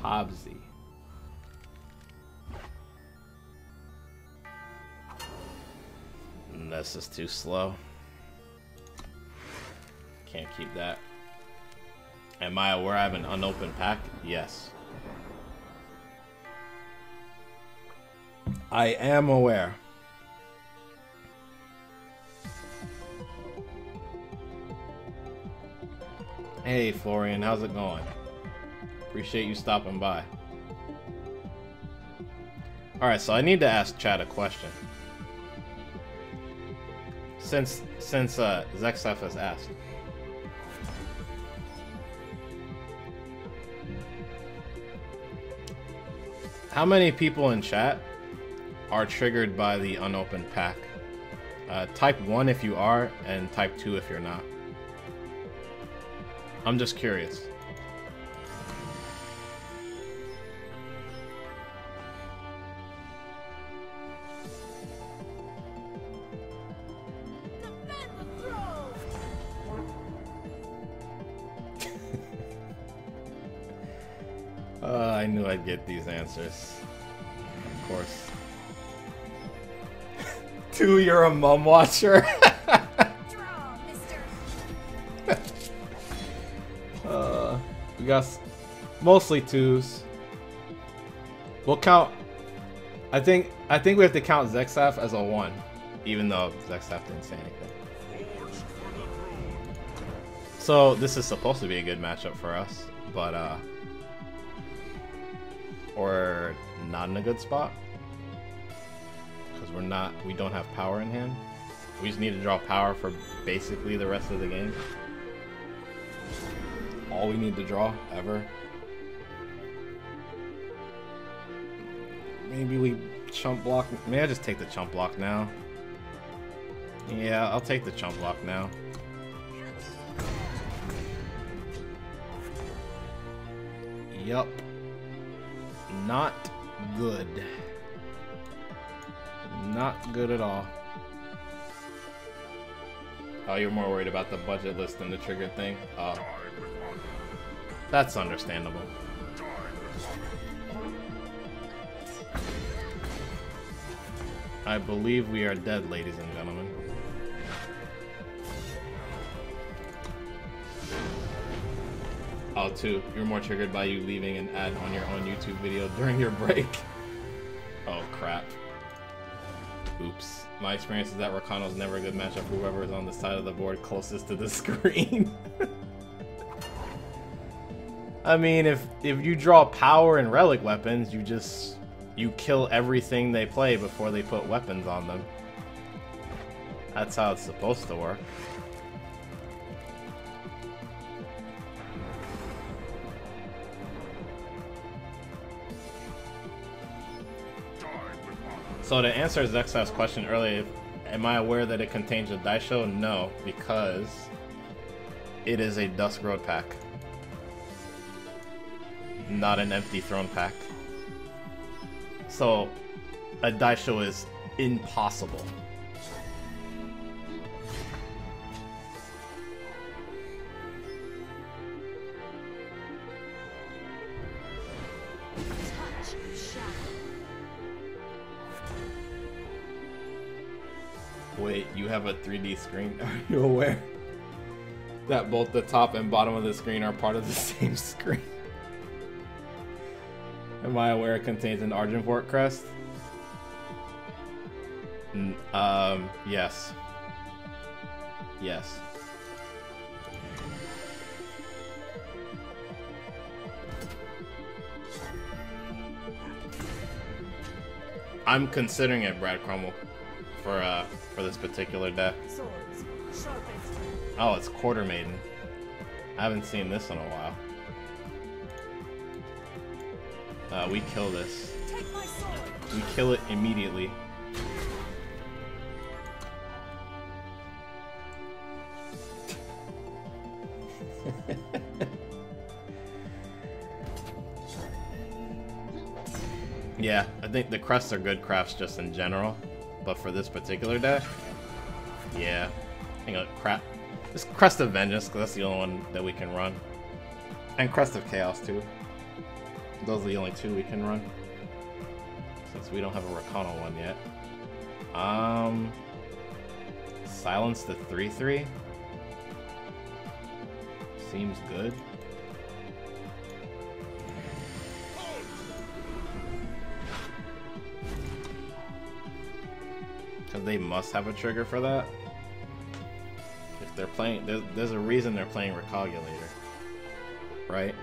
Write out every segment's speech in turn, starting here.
Pobsy. This is too slow. Can't keep that. Am I aware I have an unopened pack? Yes. I am aware. Hey Florian, how's it going? Appreciate you stopping by. Alright, so I need to ask Chad a question. Since Zexef has asked. How many people in chat are triggered by the unopened pack? Type 1 if you are, and type 2 if you're not. I'm just curious. I knew I'd get these answers. Of course. 2, you're a mum watcher. We got mostly 2s. We'll count. I think we have to count Zexaf as a 1, even though Zexaf didn't say anything. So this is supposed to be a good matchup for us, but we're not in a good spot because we don't have power in hand. We just need to draw power for basically the rest of the game. All we need to draw ever. Maybe we chump block. May I just take the chump block now? Yeah, I'll take the chump block now. Yup. Not good. Not good at all. Oh, you're more worried about the budget list than the trigger thing? That's understandable. I believe we are dead, ladies and gentlemen. Oh, 2. You're more triggered by you leaving an ad on your own YouTube video during your break. Oh, crap. Oops. My experience is that Rakano's never a good matchup for whoever is on the side of the board closest to the screen. I mean, if you draw power and relic weapons, you kill everything they play before they put weapons on them. That's how it's supposed to work. So to answer Zexaf's question earlier, am I aware that it contains a dice show? No, because it is a Dusk Road pack. Not an Empty Throne pack. So a dice show is impossible. Wait, you have a 3D screen? Are you aware that both the top and bottom of the screen are part of the same screen? Am I aware it contains an Argentvort crest? Yes. Yes. I'm considering it, Brad Crumble, for this particular deck. Oh, it's Quarter Maiden. I haven't seen this in a while. We kill this. We kill it immediately. Yeah, I think the crests are good crafts just in general, but for this particular deck, yeah, I think this Crest of Vengeance, because that's the only one that we can run, and Crest of Chaos too. Those are the only two we can run. Since we don't have a Rakano one yet. Silence the 3/3. Seems good. Because they must have a trigger for that. If they're playing, there's a reason they're playing Recogulator. Right?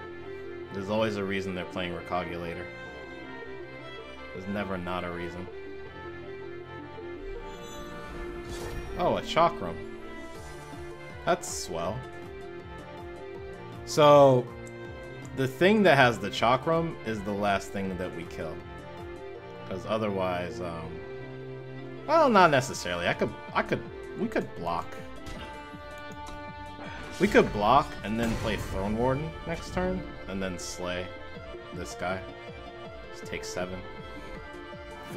There's always a reason they're playing Recogulator. There's never not a reason. Oh, a Chakram. That's swell. So, the thing that has the Chakram is the last thing that we kill. Because otherwise, well, not necessarily. We could block. We could block and then play Throne Warden next turn, and then slay this guy. Just take 7.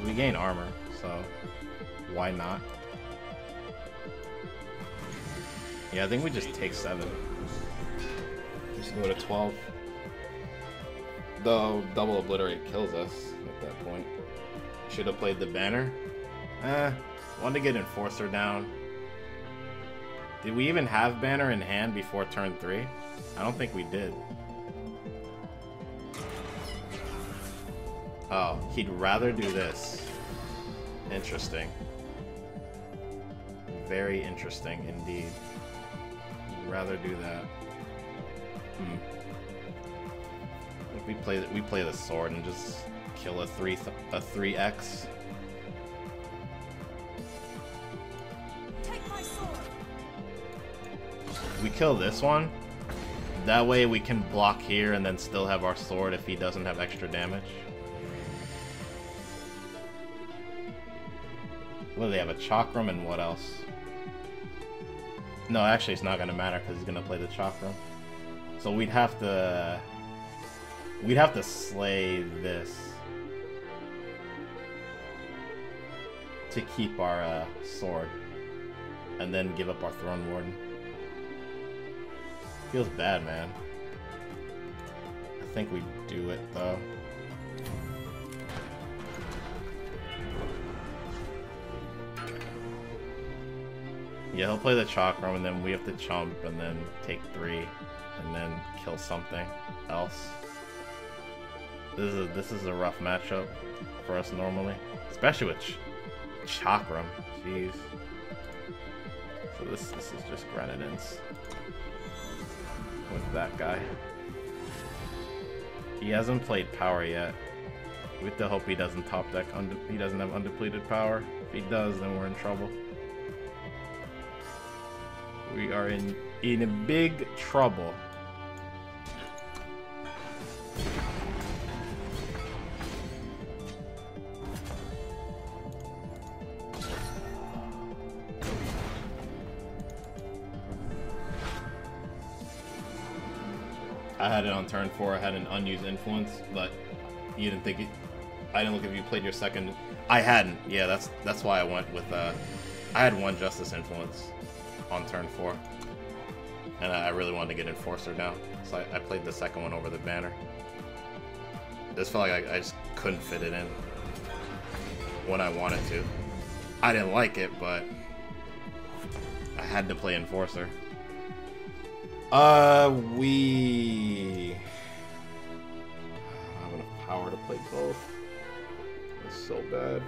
We gain armor, so why not? Yeah, I think we just take 7. Just go to 12. Though double obliterate kills us at that point. Should have played the banner. Wanted to get Enforcer down. Did we even have banner in hand before turn 3? I don't think we did. Oh, he'd rather do this. Interesting. Very interesting indeed. He'd rather do that. If we play the sword and just kill a 3x. Take my sword. We kill this one. That way we can block here and then still have our sword if he doesn't have extra damage. What do they have? A Chakram and what else? No, actually it's not gonna matter because he's gonna play the Chakram. So we'd have to slay this to keep our sword, and then give up our Throne Warden. Feels bad, man. I think we do it though. Yeah, he'll play the Chakram, and then we have to chump, and then take 3, and then kill something else. This is a rough matchup for us normally, especially with Chakram. Jeez. So this is just Grenadins with that guy. He hasn't played power yet. We have to hope he doesn't top deck. He doesn't have undepleted power. If he does, then we're in trouble. We are in big trouble. I had it on turn 4. I had an unused influence, but you didn't think it. I didn't look if you played your second. I hadn't. Yeah, that's why I went with. I had 1 Justice influence on turn 4, and I really wanted to get Enforcer down, so I played the second one over the banner. This felt like I just couldn't fit it in when I wanted to. I didn't like it, but I had to play Enforcer. We I don't have enough power to play both. It's so bad.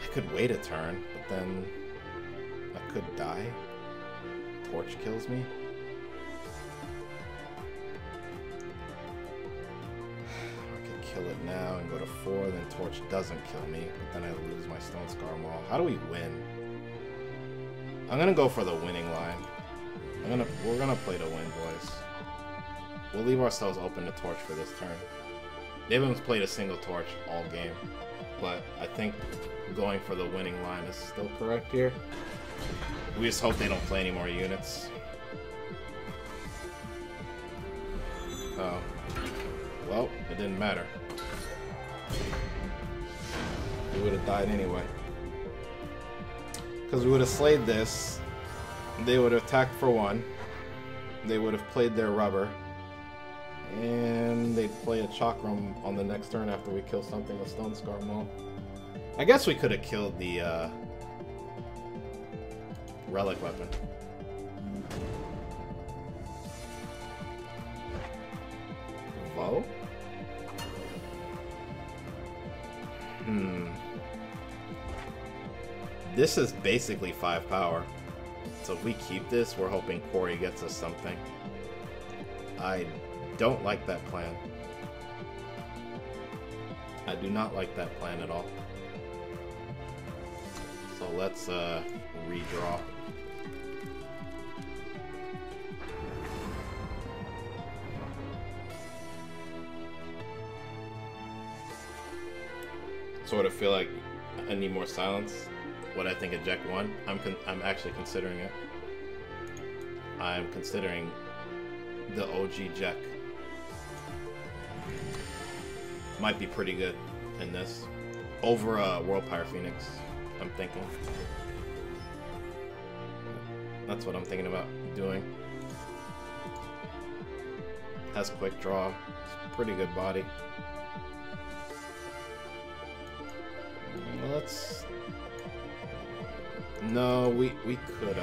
I could wait a turn, but then I could die. Torch kills me. I could kill it now and go to 4, then Torch doesn't kill me, but then I lose my Stone Scar Maul. How do we win? I'm gonna go for the winning line. We're gonna play to win, boys. We'll leave ourselves open to Torch for this turn. They haven't played a single Torch all game, but I think going for the winning line is still correct here. We just hope they don't play any more units. Oh. Well, it didn't matter. We would have died anyway. Because we would have slayed this. They would have attacked for 1. They would have played their rubber. And they play a Chakram on the next turn after we kill something with Stone Scar Maul. I guess we could have killed the relic weapon. Foe? This is basically 5 power. So if we keep this, we're hoping Quarry gets us something. I don't like that plan. I do not like that plan at all. So let's redraw. Sort of feel like I need more silence. What I think of Jekk 1, I'm actually considering it. I'm considering the OG Jekk. Might be pretty good in this. Over Worldpyre Phoenix, I'm thinking. That's what I'm thinking about doing. Has quick draw. Pretty good body. Let's... No, we could,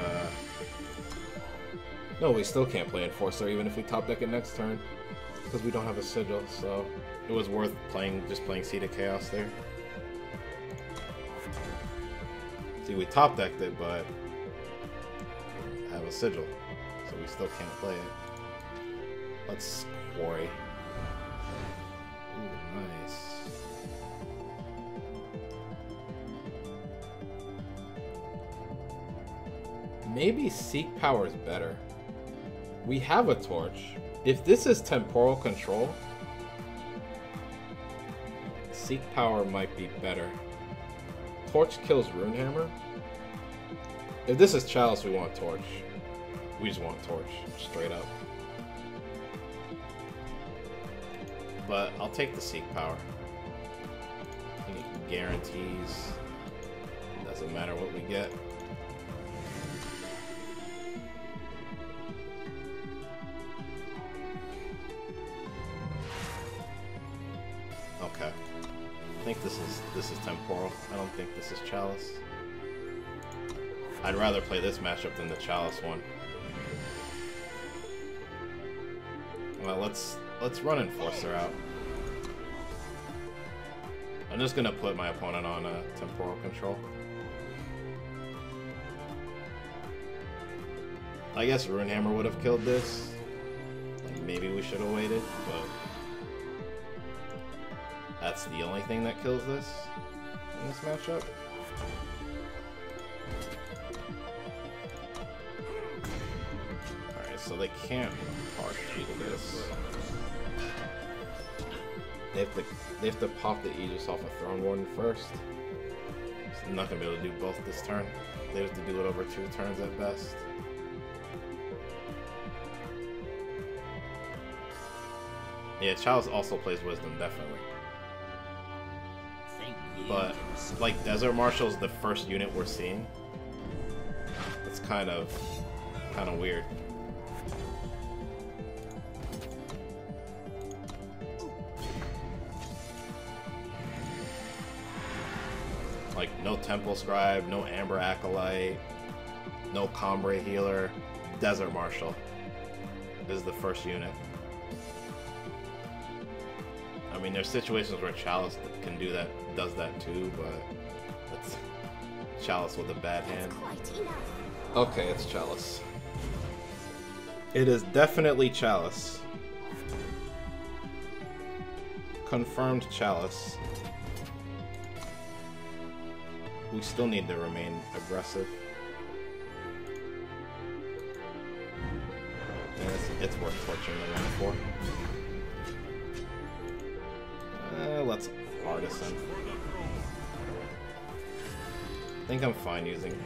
No, we still can't play Enforcer even if we top deck it next turn. Because we don't have a sigil, so it was worth just playing Seed of Chaos there. See, we top decked it, but have a sigil, so we still can't play it. Let's Quarry. Ooh, nice. Maybe Seek Power is better. We have a torch. If this is temporal control, Seek Power might be better. Torch kills Runehammer. If this is Chalice, we want Torch. We just want Torch, straight up. But I'll take the Seek Power. I think it guarantees. It doesn't matter what we get. Okay. I think this is temporal. I don't think this is Chalice. I'd rather play this matchup than the Chalice one. Well, let's run Enforcer out. I'm just gonna put my opponent on a temporal control. I guess Runehammer would have killed this. Like, maybe we should have waited, but that's the only thing that kills this in this matchup. Alright, so they can't harsh cheat this. They have to pop the Aegis off a Throne Warden first. So I'm not gonna be able to do both this turn. They have to do it over 2 turns at best. Yeah, Chalice also plays Wisdom, definitely. But, like, Desert Marshal's the first unit we're seeing. It's kind of weird. Like, no Temple Scribe, no Amber Acolyte, no Combre Healer. Desert Marshal is the first unit. I mean, there's situations where Chalice can do that, does that too, but it's Chalice with a bad hand. Okay, it's Chalice. It is definitely Chalice. Confirmed Chalice. We still need to remain aggressive. And it's worth torching the land for. Let's Artisan. I think I'm fine using...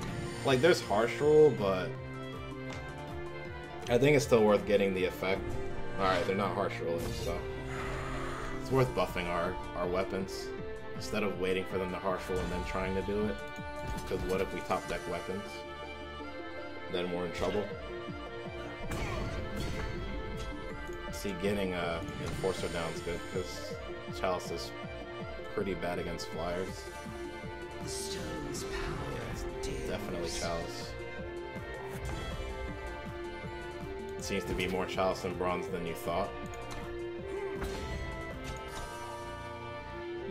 Like, there's Harsh Rule, but I think it's still worth getting the effect. Alright, they're not Harsh Ruling, so it's worth buffing our weapons instead of waiting for them to Harsh Rule and then trying to do it. Because what if we top deck weapons? Then we're in trouble. See, getting Enforcer down is good, because Chalice is pretty bad against flyers. The stone's power Definitely Chalice. It seems to be more Chalice and Bronze than you thought.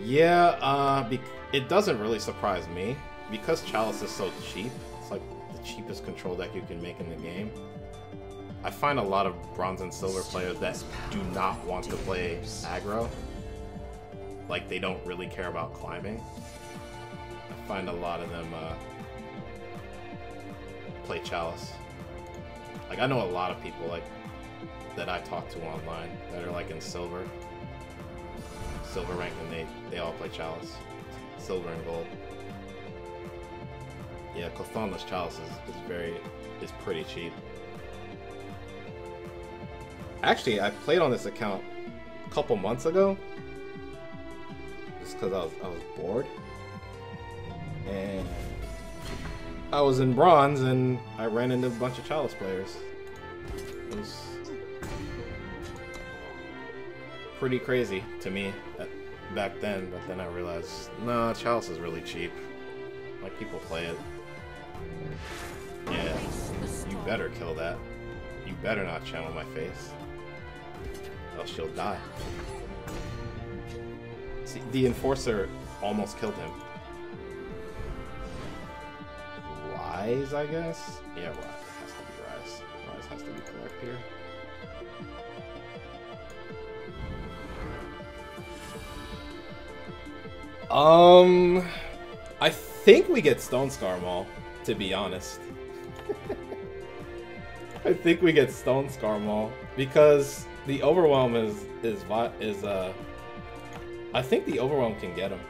Yeah, it doesn't really surprise me. Because Chalice is so cheap, it's like the cheapest control deck you can make in the game. I find a lot of Bronze and Silver players that do not want to play aggro. Like, they don't really care about climbing. I find a lot of them play Chalice. Like, I know a lot of people like that I talk to online that are like in Silver rank, and they all play Chalice. Silver and Gold. Yeah, Cthulhu's Chalice is pretty cheap. Actually, I played on this account a couple months ago, just because I was bored, and I was in Bronze, and I ran into a bunch of Chalice players. It was pretty crazy to me back then, but then I realized, no, Chalice is really cheap. Like, people play it. Yeah, you better kill that. You better not channel my face, else she'll die. See, the Enforcer almost killed him. Rise, I guess? Yeah, Rise. It has to be Rise. Rise has to be correct here. I think we get Stone Scar Maul, to be honest. I think we get Stone Scar Maul because the Overwhelm is I think the Overwhelm can get him.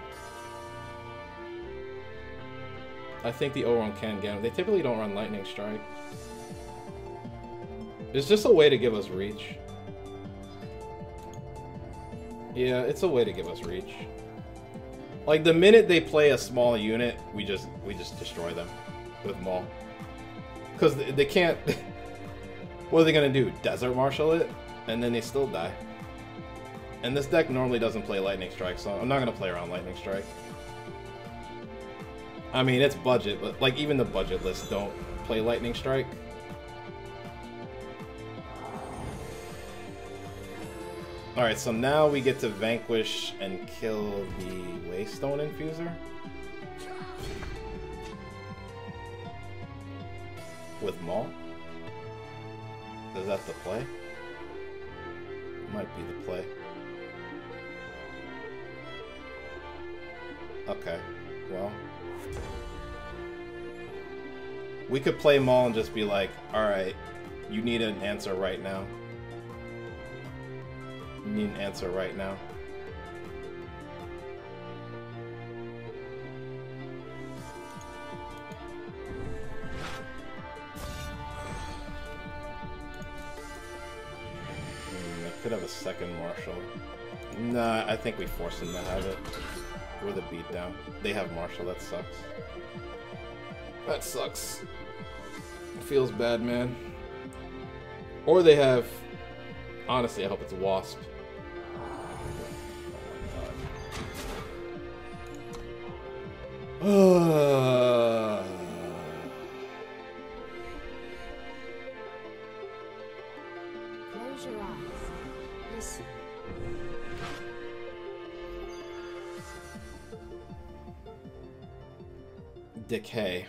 I think the Overwhelm can get him. They typically don't run Lightning Strike. It's just a way to give us reach. Yeah, it's a way to give us reach. Like, the minute they play a small unit, we just destroy them with Maul. Because they can't... What are they going to do? Desert Marshal it? And then they still die. And this deck normally doesn't play Lightning Strike, so I'm not going to play around Lightning Strike. I mean, it's budget, but like even the budget lists don't play Lightning Strike. Alright, so now we get to vanquish and kill the Waystone Infuser. With Maul? Is that the play? Might be the play. Okay, well. We could play Maul and just be like, alright, you need an answer right now. You need an answer right now. I could have a second Marshal. Nah, I think we force them to have it. We're the beatdown. They have Marshal, that sucks. That sucks. It feels bad, man. Or they have... Honestly, I hope it's a Wasp. Oh my god. Close your eyes. Listen. Decay.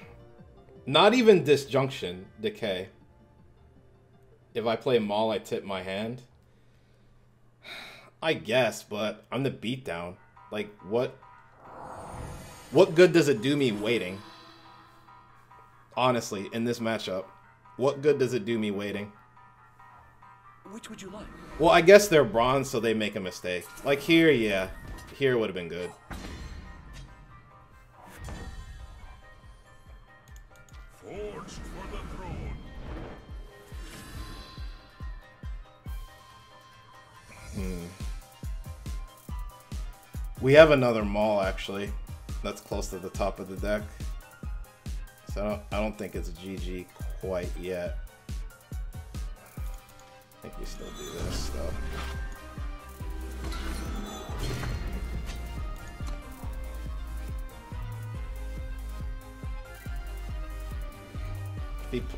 Not even Disjunction. Decay. If I play Maul, I tip my hand. I guess, but I'm the beatdown. Like, what good does it do me waiting? Honestly, in this matchup, what good does it do me waiting? Which would you like? Well, I guess they're bronze, so they make a mistake. Like here, yeah. Here would have been good. Forged for the throne. We have another Maul, actually. That's close to the top of the deck. So I don't think it's GG quite yet. I think we still do this, though.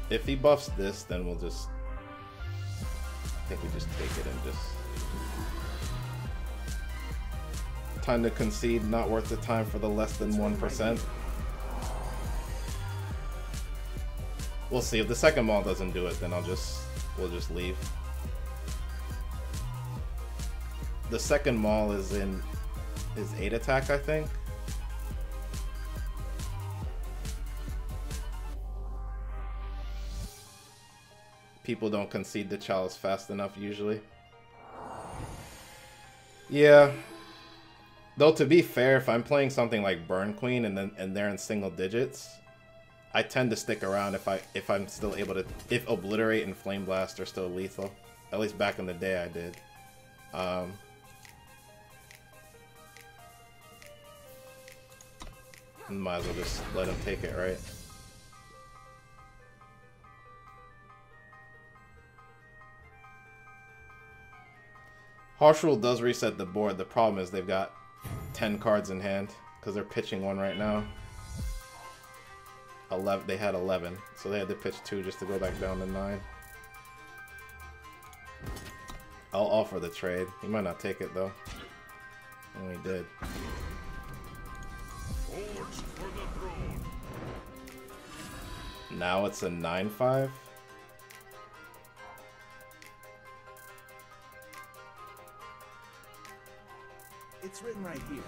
if he buffs this, then we'll just. I think we just take it and just. Time to concede. Not worth the time for the less than 1%. We'll see. If the second maul doesn't do it, then we'll just leave. The second maul is 8 attack, I think. People don't concede the chalice fast enough usually. Yeah. Though to be fair, if I'm playing something like Burn Queen and they're in single digits, I tend to stick around if I'm still able to, if Obliterate and Flame Blast are still lethal. At least back in the day I did. Might as well just let him take it, right? Harsh Rule does reset the board. The problem is they've got 10 cards in hand because they're pitching one right now. 11. They had 11, so they had to pitch 2 just to go back down to 9. I'll offer the trade. He might not take it though. Oh, he did. Now it's a 9/5. It's written right here.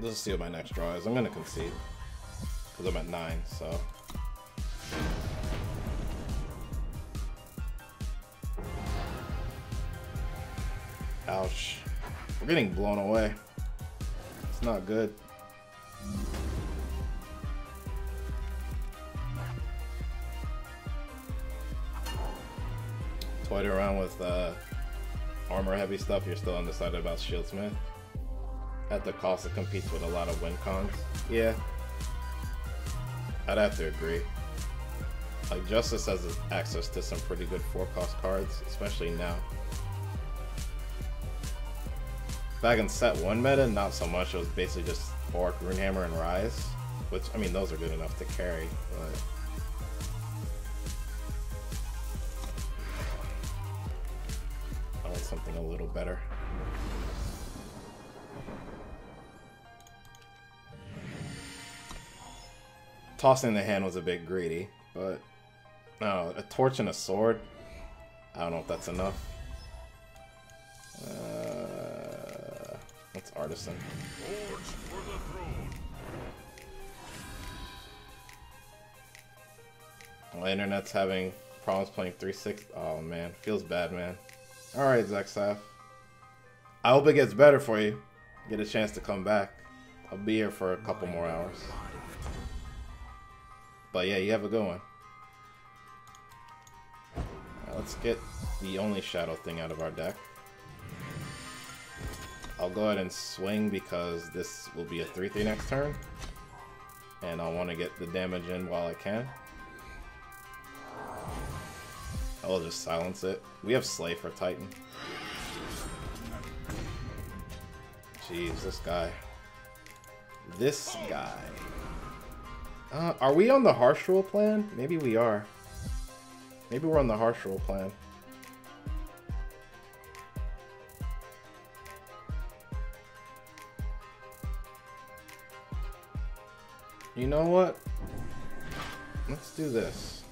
Let's see what my next draw is. I'm gonna concede because I'm at 9, so. Ouch. We're getting blown away. It's not good. Toyed around with armor heavy stuff. You're still undecided about Shieldsmith. At the cost it competes with a lot of win cons. Yeah. I'd have to agree. Like, Justice has access to some pretty good 4-cost cards, especially now. Back in set 1 meta, not so much. It was basically just Orc, Runehammer, and Rise. Which, I mean, those are good enough to carry, but... I want something a little better. Tossing the hand was a bit greedy, but no, a torch and a sword. I don't know if that's enough. What's Artisan? My internet's having problems playing 360. Oh man, feels bad, man. All right, Zexaf. I hope it gets better for you. Get a chance to come back. I'll be here for a couple more hours. But yeah, you have a good one. Right, let's get the only shadow thing out of our deck. I'll go ahead and swing because this will be a 3/3 next turn. And I want to get the damage in while I can. I'll just silence it. We have Slay for Titan. Jeez, this guy. This guy. Are we on the Harsh Rule plan? Maybe we are. Maybe we're on the Harsh Rule plan. You know what? Let's do this.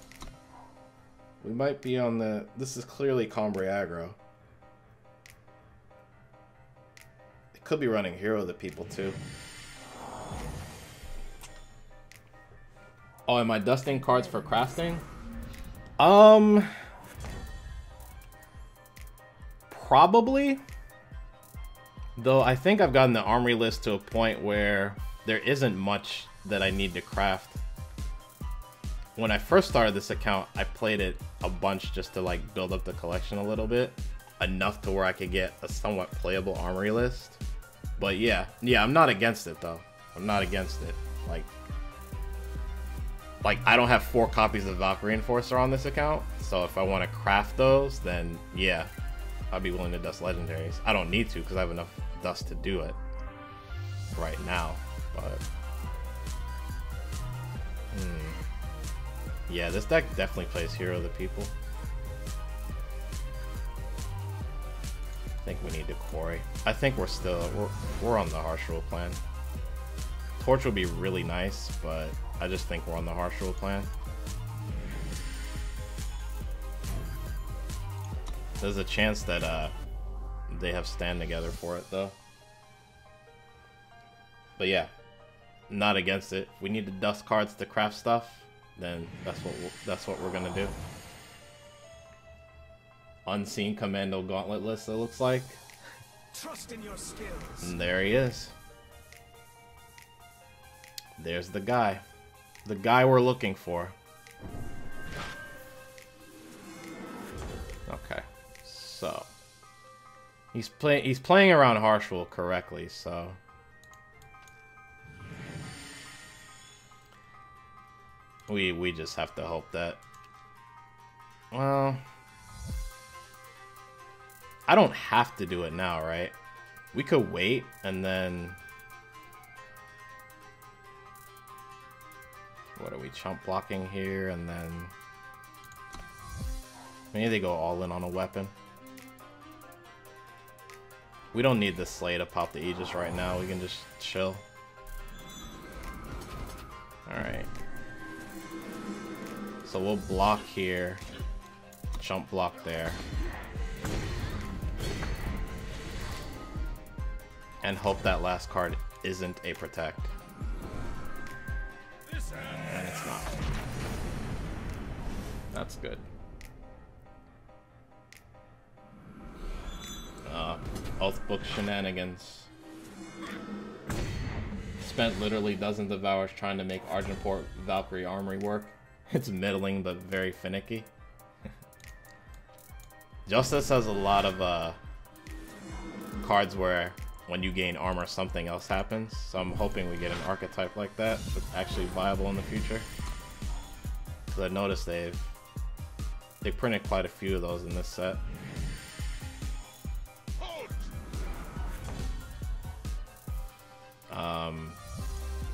We might be on the... This is clearly Combray aggro. It could be running Hero the People too. Oh, am I dusting cards for crafting? Probably. Though I think I've gotten the armory list to a point where there isn't much that I need to craft. When I first started this account, I played it a bunch just to like build up the collection a little bit. Enough to where I could get a somewhat playable armory list. But yeah, I'm not against it though. I'm not against it. Like I don't have 4 copies of Valkyrie Enforcer on this account, so if I want to craft those, then yeah, I'd be willing to dust legendaries. I don't need to because I have enough dust to do it right now, but yeah, this deck definitely plays Hero of the People. I think we need to Quarry. I think we're on the harsh rule plan. Torch would be really nice, but I just think we're on the harsh rule plan. There's a chance that they have stand together for it though. But yeah, not against it. If we need to dust cards to craft stuff, then that's what we're gonna do. Unseen Commando Gauntlet list, it looks like. Trust in your skills. And there he is. There's the guy. The guy we're looking for. Okay. So he's playing around harsh rule correctly, so we just have to hope that, well, I don't have to do it now, right? We could wait and then what are we chump blocking here, and then maybe they go all in on a weapon. We don't need the Slay to pop the Aegis right now. We can just chill. Alright. So we'll block here. Jump block there. And hope that last card isn't a protect. And it's not. That's good. Oath book shenanigans. Spent literally dozens of hours trying to make Argenport Valkyrie Armory work. It's middling but very finicky. Justice has a lot of cards where when you gain armor something else happens, so I'm hoping we get an archetype like that that's actually viable in the future. Because I noticed they printed quite a few of those in this set.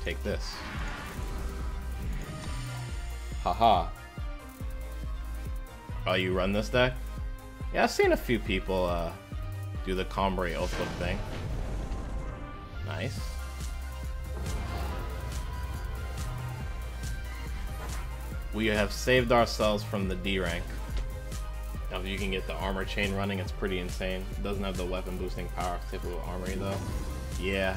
Take this. Haha. Oh, you run this deck? Yeah, I've seen a few people do the Combray Oathbook thing. Nice. We have saved ourselves from the D rank. Now, if you can get the armor chain running, it's pretty insane. It doesn't have the weapon boosting power of typical Armory though. Yeah.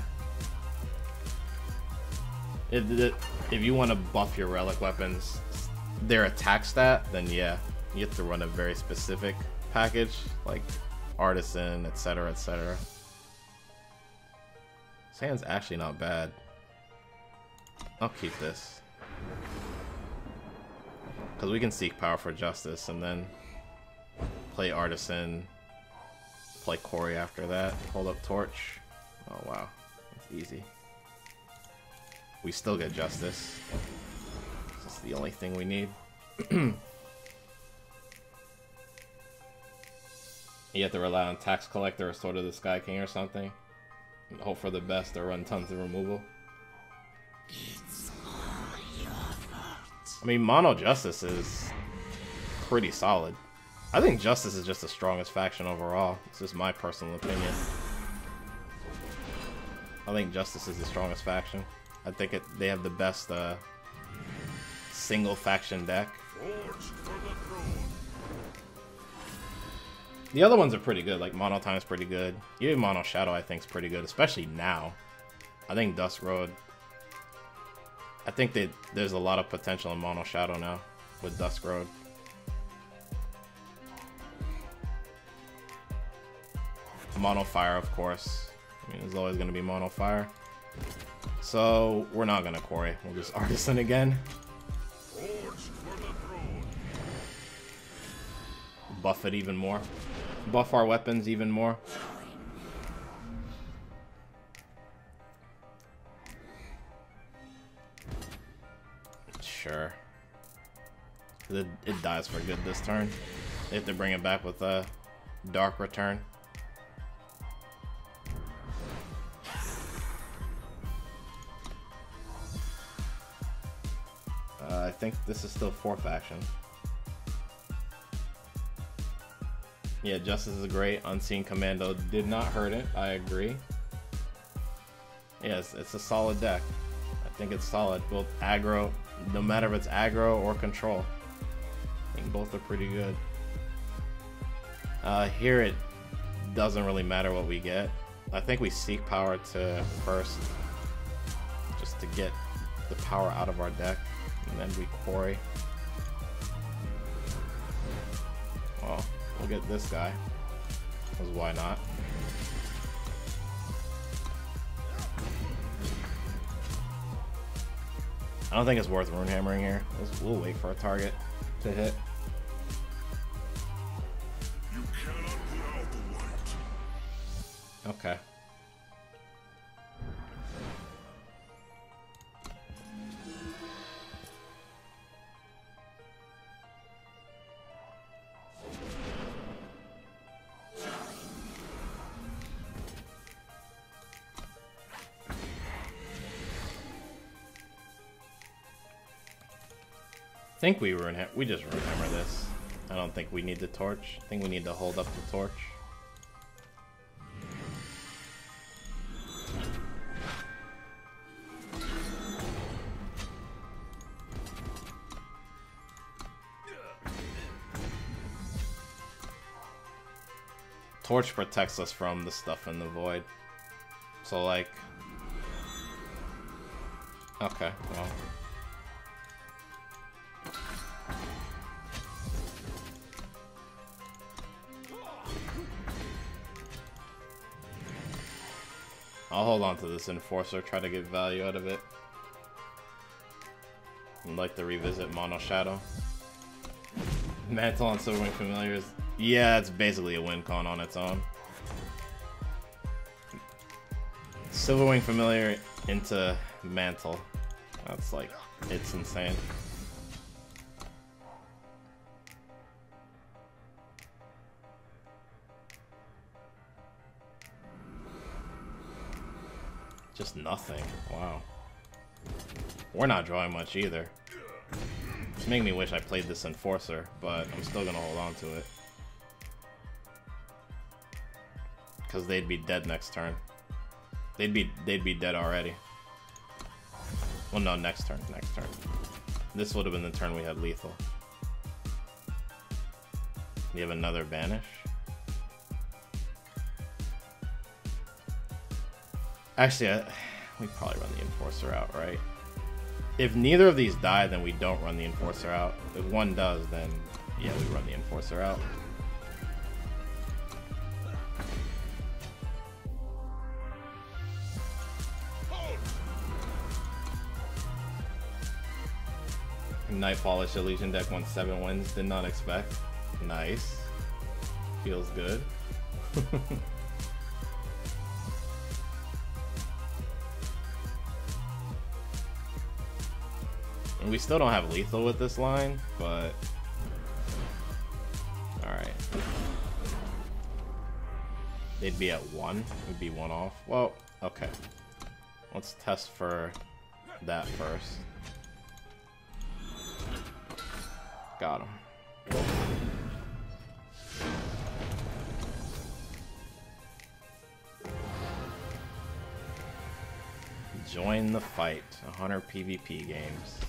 If you want to buff your relic weapons, their attack stat, then yeah, you have to run a very specific package, like Artisan, etc., etc. This hand's actually not bad. I'll keep this. Because we can seek Power for Justice and then play Artisan, play Quarry after that, hold up Torch. Oh wow, that's easy. We still get Justice. That's the only thing we need. You have to rely on Tax Collector or Sword of the Sky King or something. And hope for the best or run tons of removal. I mean, Mono Justice is pretty solid. I think Justice is just the strongest faction overall. It's just my personal opinion. I think Justice is the strongest faction. I think they have the best single faction deck. The other ones are pretty good, like Mono Time's pretty good. Even Mono Shadow I think is pretty good, especially now. I think Dusk Road, I think there's a lot of potential in Mono Shadow now with Dusk Road. Mono Fire, of course. I mean, there's always going to be mono fire. So we're not going to quarry. We'll just artisan again. Buff it even more. Buff our weapons even more. Sure. It dies for good this turn. They have to bring it back with a dark return. I think this is still 4th action. Yeah, Justice is great. Unseen Commando did not hurt it. I agree. Yes, it's a solid deck. I think it's solid. Both aggro, no matter if it's aggro or control. I think both are pretty good. Here it doesn't really matter what we get. I think we seek power to first, just to get the power out of our deck, and then we quarry. Well, we'll get this guy, because why not? I don't think it's worth rune hammering here. We'll wait for a target to hit. You cannot put out the light. Okay. I think we just rune hammer this. I don't think we need the torch. I think we need to hold up the torch. Torch protects us from the stuff in the void. So like, okay, well. I'll hold on to this Enforcer, try to get value out of it. I'd like to revisit Mono Shadow. Mantle on Silverwing Familiars. Yeah, it's basically a win con on its own. Silverwing Familiar into Mantle. That's like, it's insane. Just nothing. Wow. We're not drawing much either. It's making me wish I played this Enforcer, but I'm still gonna hold on to it. Because they'd be dead next turn. They'd be dead already. Well, no, next turn. This would have been the turn we had lethal. You have another banish. Actually, we probably run the Enforcer out, right? If neither of these die, then we don't run the Enforcer out. If one does, then yeah, we run the Enforcer out. Nightfallish Elysian deck won 7 wins. Did not expect. Nice. Feels good. We still don't have lethal with this line, but alright. They'd be at 1. We'd be 1 off. Well, okay. Let's test for that first. Got him. Join the fight. 100 PvP games.